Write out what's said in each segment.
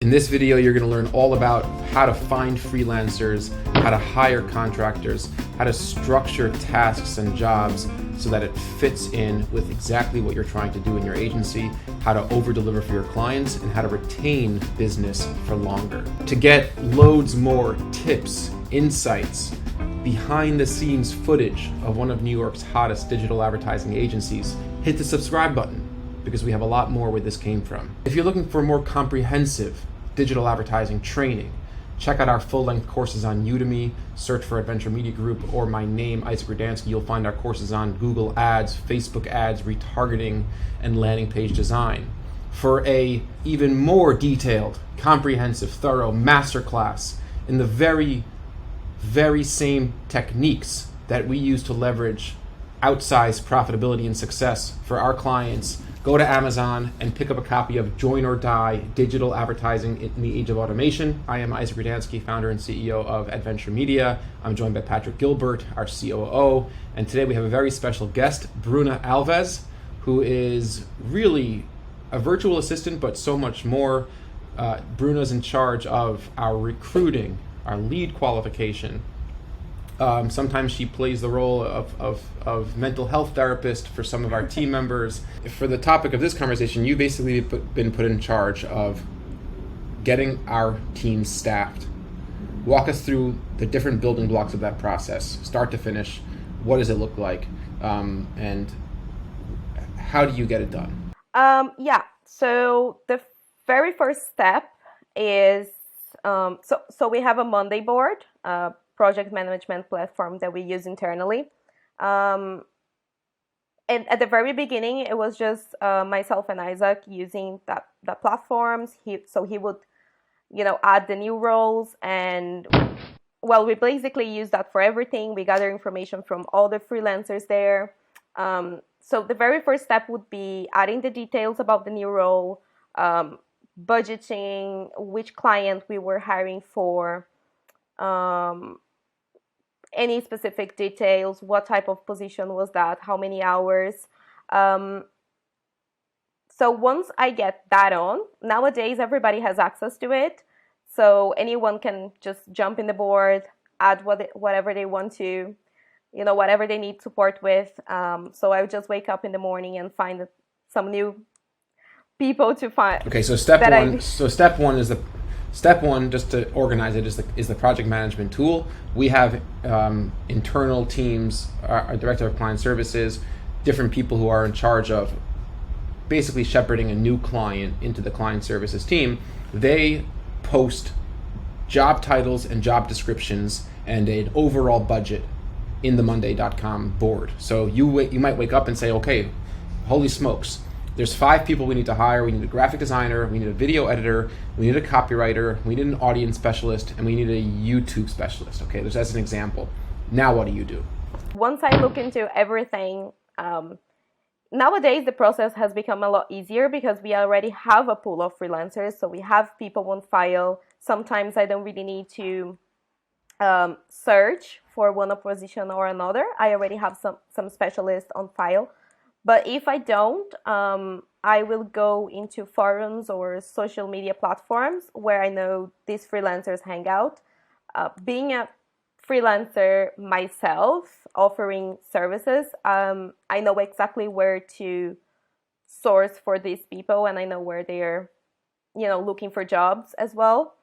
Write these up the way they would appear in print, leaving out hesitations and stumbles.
In this video, you're going to learn all about how to find freelancers, how to hire contractors, how to structure tasks and jobs so that it fits in with exactly what you're trying to do in your agency, how to over-deliver for your clients, and how to retain business for longer. To get loads more tips, insights, behind-the-scenes footage of one of New York's hottest digital advertising agencies, hit the subscribe button, because we have a lot more where this came from. If you're looking for more comprehensive digital advertising training, check out our full-length courses on Udemy, search for Adventure Media Group or my name, Isaac Rudansky. You'll find our courses on Google Ads, Facebook Ads, retargeting, and landing page design. For a even more detailed, comprehensive, thorough masterclass in the very same techniques that we use to leverage outsized profitability and success for our clients, go to Amazon and pick up a copy of Join or Die, Digital Advertising in the Age of Automation. I am Isaac Rudansky, founder and CEO of Adventure Media. I'm joined by Patrick Gilbert, our COO, and today we have a very special guest, Bruna Alves, who is really a virtual assistant, but so much more. Bruna's in charge of our recruiting, our lead qualification. Sometimes she plays the role of mental health therapist for some of our team members. For the topic of this conversation, you basically been put in charge of getting our team staffed. Walk us through the different building blocks of that process, start to finish. What does it look like, and how do you get it done? So the very first step is so we have a Monday board. Project management platform that we use internally. And at the very beginning, it was just myself and Isaac using the platforms. He would, add the new roles, and we basically use that for everything. We gather information from all the freelancers there. So the very first step would be adding the details about the new role, budgeting, which client we were hiring for, any specific details, what type of position was that, how many hours. So once I get that on, nowadays everybody has access to it. So anyone can just jump in the board, add whatever they want to, whatever they need support with. So I would just wake up in the morning and find some new people to find. Okay, so step one, just to organize it, is the project management tool. We have internal teams, our director of client services, different people who are in charge of basically shepherding a new client into the client services team. They post job titles and job descriptions and an overall budget in the Monday.com board. So you might wake up and say, okay, holy smokes, there's 5 people we need to hire. We need a graphic designer, we need a video editor, we need a copywriter, we need an audience specialist, and we need a YouTube specialist. Okay, that's an example. Now what do you do? Once I look into everything, nowadays the process has become a lot easier because we already have a pool of freelancers, so we have people on file. Sometimes I don't really need to search for one position or another. I already have some specialists on file. But if I don't, I will go into forums or social media platforms where I know these freelancers hang out. Being a freelancer myself, offering services, I know exactly where to source for these people, and I know where they're, looking for jobs as well.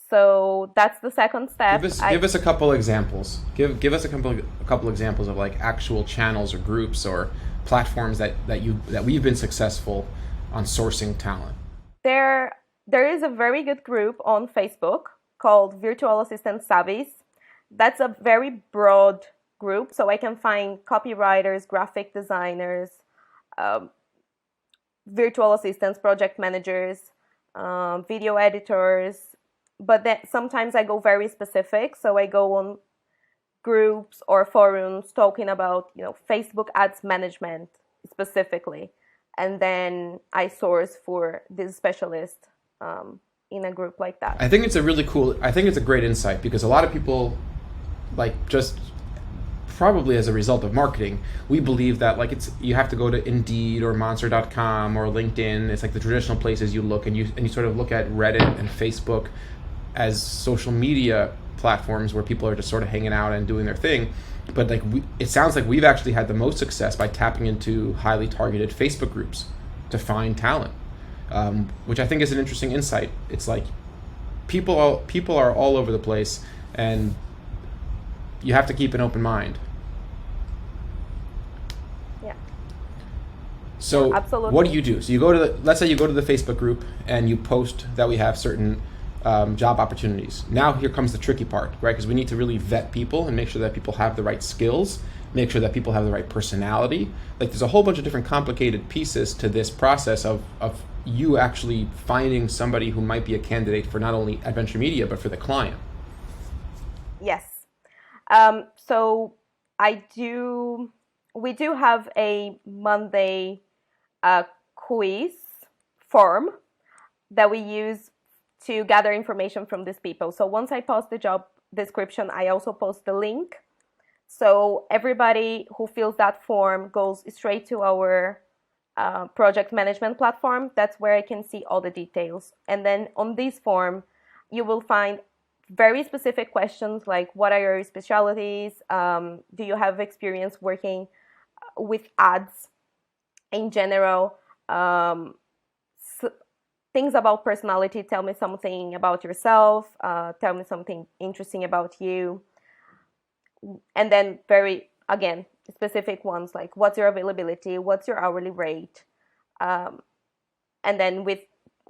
So that's the second step. Give us a couple examples. Give us a couple examples of like actual channels or groups or platforms that we've been successful on sourcing talent. There is a very good group on Facebook called Virtual Assistant Savvies. That's a very broad group, so I can find copywriters, graphic designers, virtual assistants, project managers, video editors. But then sometimes I go very specific, so I go on groups or forums talking about, Facebook ads management specifically, and then I source for this specialist in a group like that. I think it's a great insight, because a lot of people just probably as a result of marketing. We believe that like you have to go to Indeed or Monster.com or LinkedIn. It's like the traditional places you look, and you sort of look at Reddit and Facebook as social media platforms where people are just sort of hanging out and doing their thing. But like it sounds like we've actually had the most success by tapping into highly targeted Facebook groups to find talent, which I think is an interesting insight. It's like people are all over the place, and you have to keep an open mind. Yeah. So Absolutely. what do you do? So you go to let's say you go to the Facebook group and you post that we have certain job opportunities. Now here comes the tricky part, right? Because we need to really vet people and make sure that people have the right skills, make sure that people have the right personality. Like there's a whole bunch of different complicated pieces to this process of you actually finding somebody who might be a candidate for not only Adventure Media, but for the client. Yes. So we do have a Monday quiz form that we use to gather information from these people. So once I post the job description, I also post the link. So everybody who fills that form goes straight to our project management platform. That's where I can see all the details. And then on this form, you will find very specific questions like what are your specialties? Do you have experience working with ads in general? Things about personality. Tell me something about yourself. Tell me something interesting about you. And then again, specific ones like what's your availability? What's your hourly rate? And then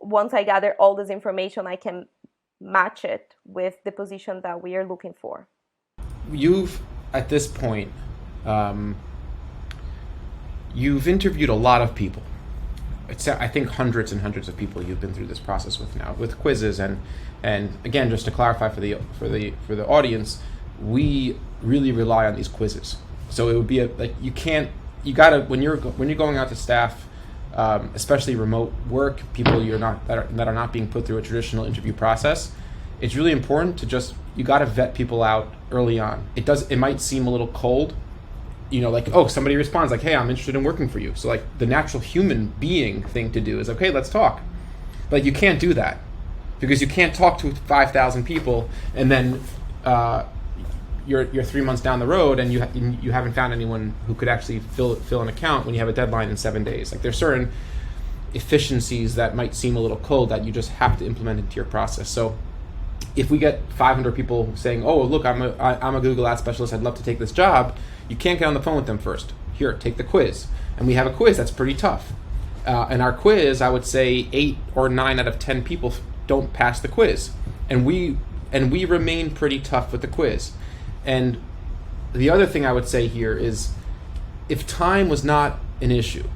once I gather all this information, I can match it with the position that we are looking for. You've, at this point, you've interviewed a lot of people. I think hundreds and hundreds of people you've been through this process with now, with quizzes, and again, just to clarify for the audience, we really rely on these quizzes. So it would be you gotta when you're going out to staff, especially remote work, people that are not being put through a traditional interview process. It's really important to you gotta vet people out early on. It might seem a little cold. Like, oh, somebody responds like, hey, I'm interested in working for you. So like the natural human being thing to do is, okay, let's talk. But you can't do that because you can't talk to 5,000 people and then you're 3 months down the road and you haven't found anyone who could actually fill an account when you have a deadline in 7 days. Like there's certain efficiencies that might seem a little cold that you just have to implement into your process. So if we get 500 people saying, oh, look, I'm a Google Ads specialist, I'd love to take this job, you can't get on the phone with them first. Here, take the quiz. And we have a quiz that's pretty tough. And our quiz, I would say 8 or 9 out of 10 people don't pass the quiz. And we remain pretty tough with the quiz. And the other thing I would say here is if time was not an issue,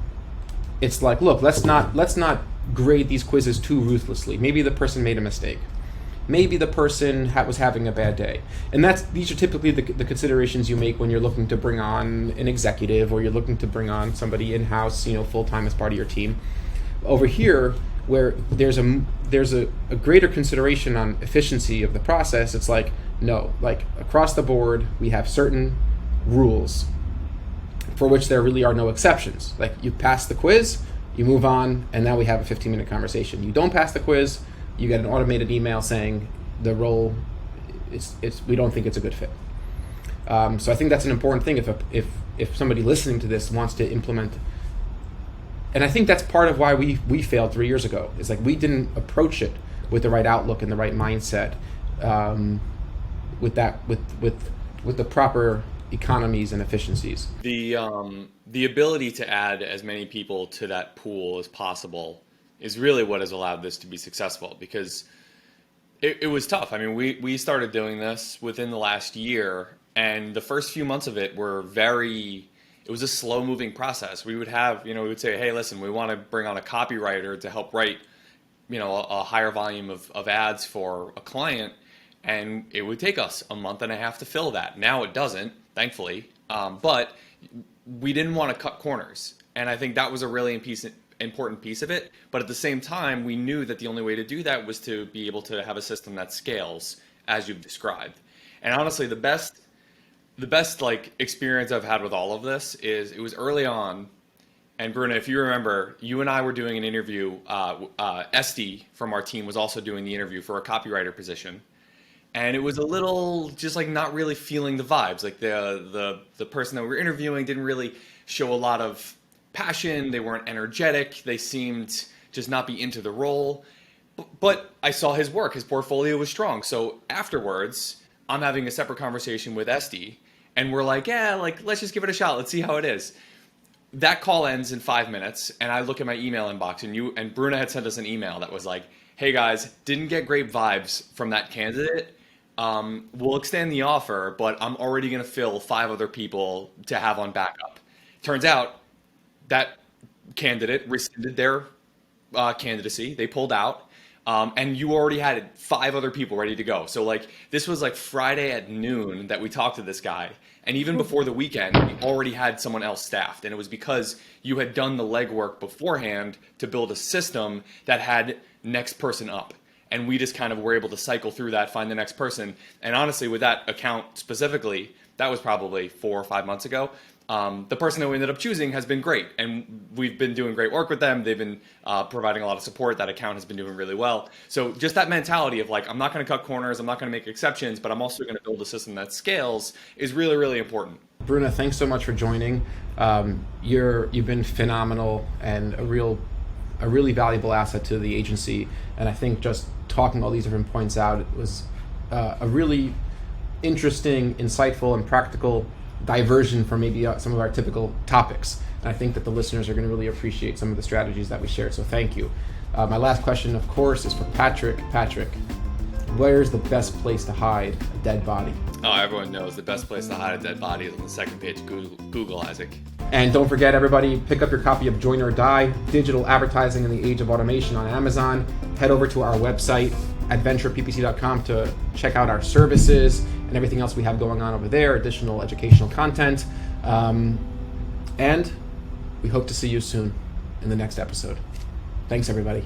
it's like, look, let's not grade these quizzes too ruthlessly. Maybe the person made a mistake. Maybe the person was having a bad day. And these are typically the considerations you make when you're looking to bring on an executive or you're looking to bring on somebody in-house, full-time as part of your team. Over here, where there's a greater consideration on efficiency of the process, it's like, no, like across the board, we have certain rules for which there really are no exceptions. Like you pass the quiz, you move on, and now we have a 15-minute conversation. You don't pass the quiz, you get an automated email saying the role we don't think it's a good fit. So I think that's an important thing if somebody listening to this wants to implement. And I think that's part of why we failed 3 years ago. It's like we didn't approach it with the right outlook and the right mindset, with the proper economies and efficiencies. The ability to add as many people to that pool as possible is really what has allowed this to be successful, because it was tough. I mean, we started doing this within the last year, and the first few months of it it was a slow moving process. We would say, hey, listen, we want to bring on a copywriter to help write, a higher volume of ads for a client. And it would take us a month and a half to fill that. Now it doesn't, thankfully. But we didn't want to cut corners. And I think that was a really important piece of it. But at the same time, we knew that the only way to do that was to be able to have a system that scales, as you've described. And honestly, the best the best like experience I've had with all of this is it was early on. And Bruna, if you remember, you and I were doing an interview. Esty from our team was also doing the interview for a copywriter position, and it was a little just like not really feeling the vibes. Like the person that we were interviewing didn't really show a lot of passion. They weren't energetic. They seemed just not be into the role. But I saw his work. His portfolio was strong. So afterwards, I'm having a separate conversation with Esty, and we're like, yeah, like let's just give it a shot. Let's see how it is. That call ends in 5 minutes, and I look at my email inbox, and Bruna had sent us an email that was like, "Hey guys, didn't get great vibes from that candidate. We'll extend the offer, but I'm already going to fill 5 other people to have on backup." Turns out that candidate rescinded their candidacy. They pulled out. And you already had 5 other people ready to go. So like this was like Friday at noon that we talked to this guy. And even before the weekend, we already had someone else staffed. And it was because you had done the legwork beforehand to build a system that had next person up. And we just kind of were able to cycle through that, find the next person. And honestly, with that account specifically, that was probably 4 or 5 months ago. The person that we ended up choosing has been great, and we've been doing great work with them. They've been providing a lot of support. That account has been doing really well. So just that mentality of like, I'm not going to cut corners, I'm not going to make exceptions, but I'm also going to build a system that scales is really, really important. Bruna, thanks so much for joining. You've been phenomenal and a really valuable asset to the agency. And I think just talking all these different points out, it was a really interesting, insightful, and practical diversion from maybe some of our typical topics. And I think that the listeners are going to really appreciate some of the strategies that we shared. So thank you. My last question, of course, is for Patrick. Patrick, where's the best place to hide a dead body? Oh, everyone knows the best place to hide a dead body is on the second page of Google, Isaac. And don't forget, everybody, pick up your copy of Join or Die, Digital Advertising in the Age of Automation on Amazon. Head over to our website, adventureppc.com, to check out our services and everything else we have going on over there, additional educational content. And we hope to see you soon in the next episode. Thanks, everybody.